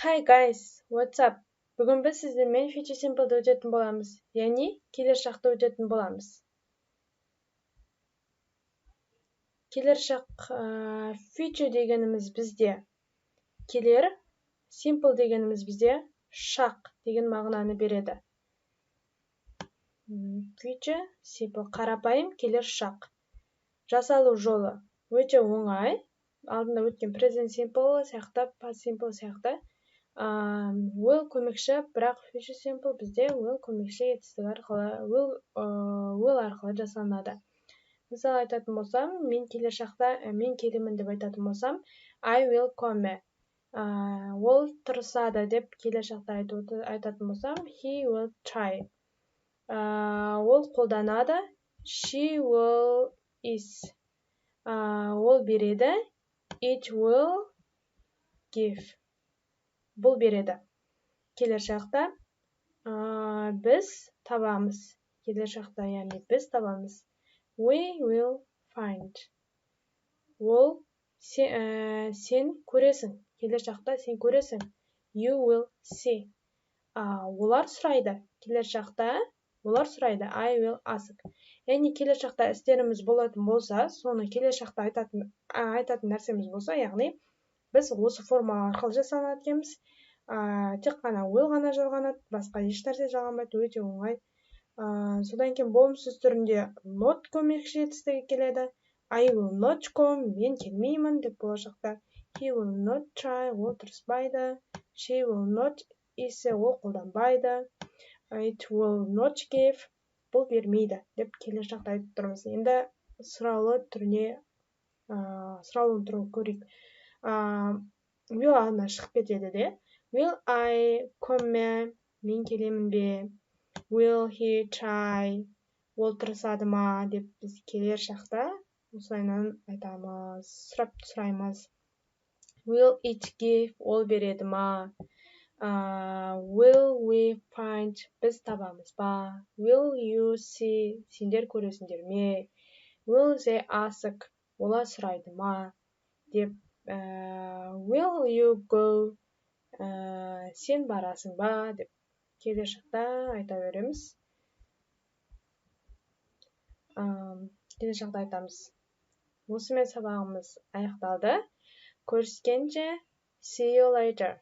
Hi guys, what's up? Бүгін біз сіздермен future simple'ды өтетін боламыз, яғни келер шақты өтетін боламыз. Келер шақ future дегеніміз бізде келер, simple дегеніміз бізде шақ деген мағынаны береді. Future, simple, қарапайым келер шақ. Жасалу жолы өте оңай. Алдында өткен present simple сияқты, past simple сияқты. Will көмекші, бірақ future simple бізде will көмекші етістік арқылы, will арқылы жасалынады. Мысалы айтатын болсам, мен келер шақта, мен келемін деп айтатын болсам, I will come. Ол тырысады деп келер шақта айтатын болсам, he will try. Ол қолданады, she will is. Ол береді, it will give. Бұл береді. Келер шақта біз табамыз. Келер шақта, яғни біз табамыз. We will find. Ол сен көресің. Келер шақта сен көресің. You will see. Олар сұрайды. Келер шақта олар сұрайды. I will ask. Яғни келер шақта істеріміз болатын болса, соны келер шақта айтатын нәрсеміз болса, яғни біз осы форма арқылы жасалынады екенбіз. Тек қана will ғана жалғанады, басқа еш нәрсе жалғанбайды, өте оңай. Содан кейін болымсыз түрінде not көмекші етістігі келеді. I will not come, мен келмеймін деп болашақта. He will not try, ол тырыспайды. She will not is, ол қолданбайды. It will not give, бұл бермейді деп келер шақта айтып тұрмыз. Енді сұраулы түріне көрейік. Will ана шығып кетеді де. Will I come? Мен келемін бе? Will he try? Ол тырысады ма? Деп біз келер шақта осылайынан айтамыз, сұраймыз. Will it give? Ол береді ма? Will we find? Біз табамыз ба? Will you see? Сендер көресіңдер ме? Will they ask? Олар сұрайды ма? Деп will you go? Сен барасың ба? Деп келер шақта айта береміз. Келер шақта айтамыз. Осымен сабағымыз аяқталды. Көріскенше, see you later.